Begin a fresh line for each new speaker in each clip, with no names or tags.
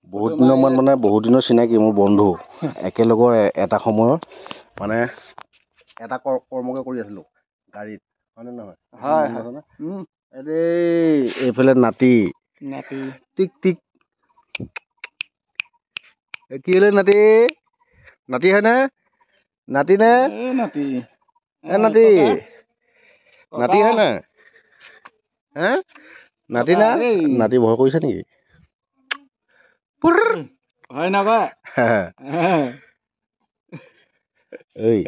বহুত দিনৰ মানে বহুত দিনৰ চিনাকি মোৰ বন্ধু একেলগৰ এটা সময়ৰ মানে এটা কৰ্মকে কৰি আছিলো গাড়ীত হয়নে নহয়
হয়
এইফালে নাতি টিক টিক কি হলে নাতি নাতি হয় না নাতি নে
নাতি
নাতি নাতি হয় না হে নাতি না নাতি ভয় কৰিছে নেকি
হয় নকয়
এই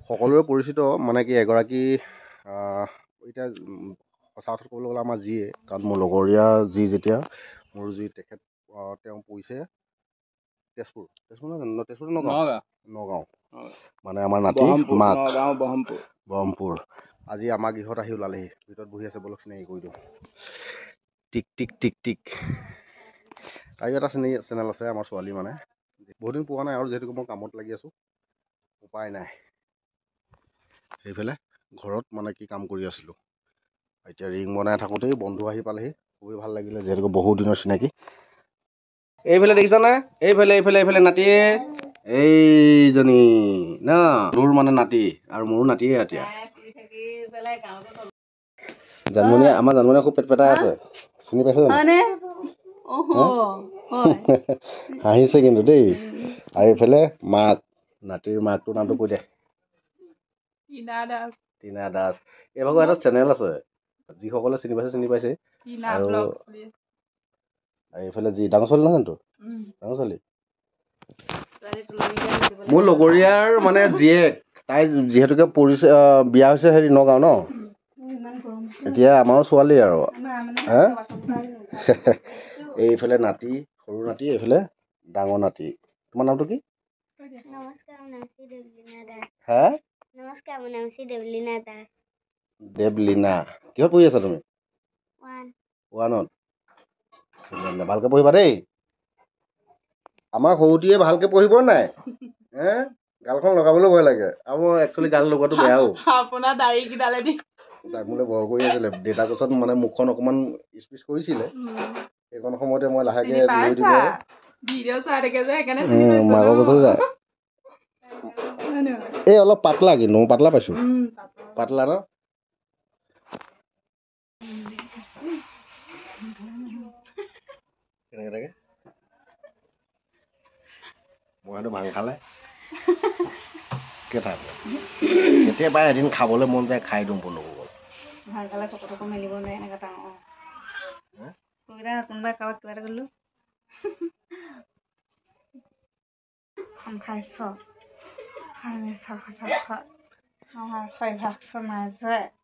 সকলোৰে পৰিচিত মানে কি এগৰাকী এতিয়া সঁচা কথা ক'বলৈ গ'লে আমাৰ যিয়ে কাৰণ মোৰ লগৰীয়া যি যেতিয়া মোৰ যি তেখেত তেওঁ পৰিছে তেজপুৰ নগাঁও মানে আমাৰ নাতি মাক ব্ৰহ্মপুৰ আজি আমাৰ গৃহত আহি ওলালেহি ভিতৰত বহি আছে বলক চিনাকি কৰি দিওঁ টিক টিক টিক টিক তাইও এটা চেনেল আছে আমাৰ ছোৱালী মানে বহুত দিন পোৱা নাই আৰু যিহেতুকে মই কামত লাগি আছোঁ উপায় নাই সেইফালে ঘৰত মানে কি কাম কৰি আছিলোঁ এতিয়া ৰিং বনাই থাকোঁতেই বন্ধু আহি পালেহি খুবেই ভাল লাগিলে যিহেতুকে বহুত দিনৰ চিনাকি এইফালে দেখিছানে এইফালে এইফালে এইফালে নাতিয়ে এইজনী ন তোৰ মানে নাতি আৰু মোৰো নাতিয়ে এতিয়া জানমণি আমাৰ জানমণিয়ে খুব পেট পেটাই আছে চিনি পাইছে হাঁহিছে কিন্তু দেই আৰু এইফালে মাক নাতিৰ মাকটোৰ নামটো কৈ দে টিনা দাস এই ভাগৰ এটা চেনেল আছে যিসকলে চিনি পাইছে আৰু এইফালে যি ডাঙৰ ছোৱালী নহয় তোৰ ডাঙৰ ছোৱালী মোৰ লগৰীয়াৰ মানে জীয়েক তাই যিহেতুকে বিয়া হৈছে হেৰি নগাঁও ন এতিয়া আমাৰো ছোৱালী আৰু হা এইফালে নাতি সৰু নাতি এইফালে ডাঙৰ নাতি তোমাৰ নামটো কি হা দেৱলীনা কিহত পঢ়ি আছা তুমি ওৱানত ভালকে পঢ়িবা দেই আমাৰ সৰুটিয়ে ভালকে পঢ়িব নাই হে গালখন লগাবলৈ ভয় লাগে আৰু মই একচুৱেলি গাল লগোৱাটো বেয়াও
আপোনাৰ দাড়ি কিডালে দি
তাক মোলে ভয় কৰি আছিলে দেউতাৰ কোচত মানে মুখখন অকণমান স্পিচ কৰিছিলে সেইকণ সময়তে মই লাহেকে লৈ দিব
ভিডিঅ' চাই থাকে যে সেইকাৰণে
মাকৰ কোচত যায় এই অলপ পাতলা কিন্তু মই পাতলা পাইছো পাতলা ন কেনেকে থাকে মইতো ভাং খালে কেতিয়াবা এদিন খাবলৈ মন যায় খাই দিওঁ বন্ধুসকল
ভাং খালে চকু মেলিব নোৱাৰে এনেকে ডাঙৰ কোনোবাই কাৰোবাক কিবা এটা কৰিলো খাইছ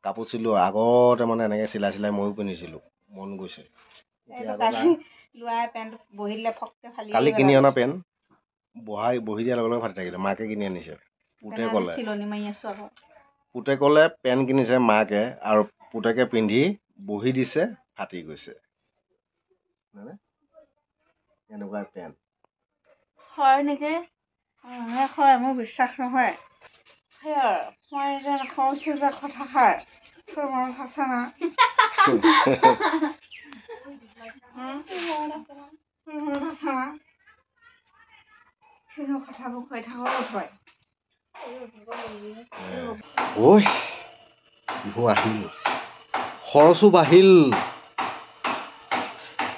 কাপোৰ চিলোৱা আগতে মানে এনেকে চিলাই ময়ো পিন্ধিছিলো মন গৈছে কালি কিনি অনা পেণ্ট বহি দিয়াৰ লগে লগে ফাটি থাকিলে মাকে কিনি আনিছে পুতে ক'লে পেণ্ট কিনিছে মাকে আৰু পুতেকে পিন্ধি বহি দিছে ফাটি গৈছে এনেকুৱা পেণ্ট
হয় নেকি হয় মোৰ বিশ্বাস নহয় সেয়া মই যে কৈছো যে কথাষাৰ তোৰ মনত আছে না কথাবোৰ কৈ থাকো হয়
ঐ বিহু আহিল খৰচো বাঢ়িল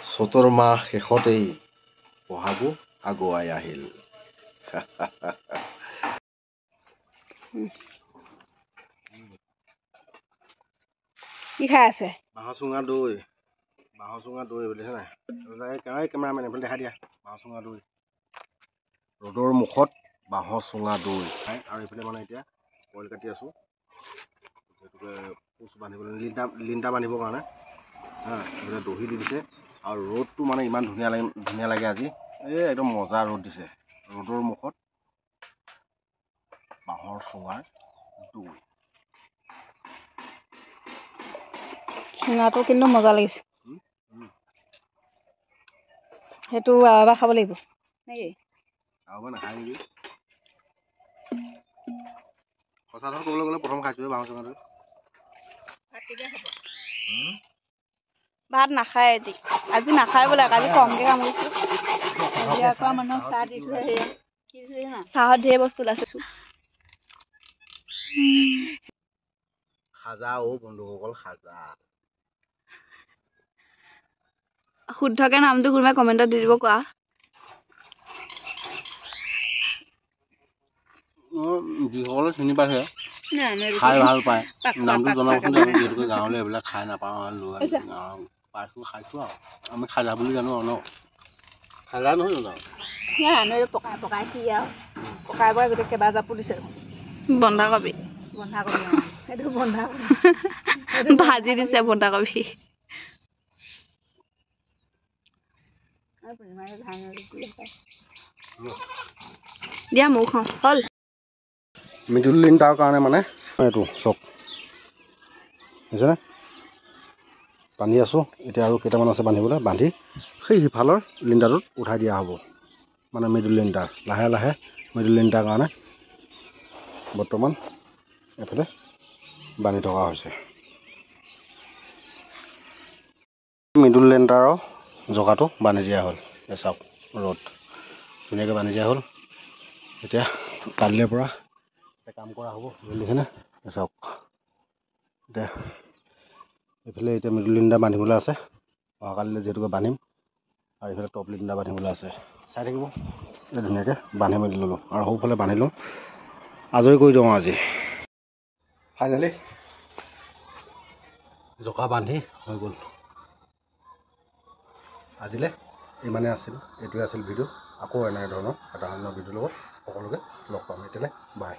চ'তৰ মাহ শেষতেই বহাগো আগুৱাই আহিল
কি খাই আছে
বাঁহচুঙা দৈ বুলিছে নাই কেমেৰামেন এইফালে দেখাই দিয়া বাঁহচুঙা দৈ ৰ'দৰ মুখত বাঁহচুঙা দৈ আৰু এইফালে মানে এতিয়া বইল কাটি আছোঁ যিহেতুকে পোচ বান্ধিবলৈ লিণ্টা বান্ধিবৰ কাৰণে এইফালে দহি দি দিছে আৰু ৰ'দটো মানে ইমান ধুনীয়া লাগে আজি একদম মজা ৰ'দ দিছে ৰ'দৰ মুখত বাঁহৰ চুঙাৰ দৈ
চুঙাটো কিন্তু মজা লাগিছে সেইটো এবাৰ খাব লাগিব নেকি
নাখায় নেকি সঁচা কথা ক'বলৈ গ'লে প্ৰথম খাইছোৱে বাঁহৰ চুঙাটো
ভাত নাখায় আজি নাখায় বোলে কালি কমকৈ কাম কৰিছোঁ বিয়া কৰা মানুহক চাহ দিছোঁ সেয়া কি দিছোঁ জানা চাহত ঢেৰ বস্তু ওলাইছোঁ
খাজা অ বন্ধুসকল খাজা
শুদ্ধকে নামটো কোনোবাই কমেণ্টত দি দিব কোৱা
যিসকলে চিনি পাইছে খাই ভাল পায় নামটো জনাবচোন যিহেতুকে গাঁৱলৈ এইবিলাক খাই নাপাওঁ আৰু পাইছোঁ খাইছোঁ আৰু আমি খাজা বুলি জানো আৰু ন খাজা নহয় জানো
পকাই পকাই কি আৰু পকাই পকাই গোটেই কেইবা জাপো দিছে বন্ধাকবি বন্ধাকবি সেইটো বন্ধাকবি ভাজি দিছে বন্ধাকবি দিয়া ময়ো খাওঁ হ'ল
মিডল লিণ্টাৰ কাৰণে মানে এইটো চব বুজিছেনে বান্ধি আছোঁ এতিয়া আৰু কেইটামান আছে বান্ধিবলৈ বান্ধি সেই সিফালৰ লিণ্টাৰটোত উঠাই দিয়া হ'ব মানে মিডল লিণ্টাৰ লাহে লাহে মিডল লিণ্টাৰ কাৰণে বৰ্তমান এফালে বান্ধি থকা হৈছে মিডল লিণ্টাৰৰ জগাটো বান্ধি দিয়া হ'ল এই চাওক ৰ'দ ধুনীয়াকৈ বান্ধি দিয়া হ'ল এতিয়া কালিলৈ পৰা কাম কৰা হ'ব বুজিছেনে চাওক এতিয়া এইফালে এতিয়া মিডল লিণ্টাৰ বান্ধিবলৈ আছে অহাকালিলৈ যিহেতুকে বান্ধিম আৰু এইফালে টপ লিণ্টাৰ বান্ধিবলৈ আছে চাই থাকিব এই ধুনীয়াকৈ বান্ধি মেলি ল'লোঁ আৰু সৌফালে বান্ধি লওঁ আজৰি কৰি দিওঁ আজি ফাইনেলি জকা বান্ধি হৈ গ'ল আজিলৈ ইমানেই আছিল এইটোৱে আছিল ভিডিঅ' আকৌ এনেধৰণৰ এটা অন্য ভিডিঅ'ৰ লগত সকলোকে লগ পাম এতিয়ালৈ বাই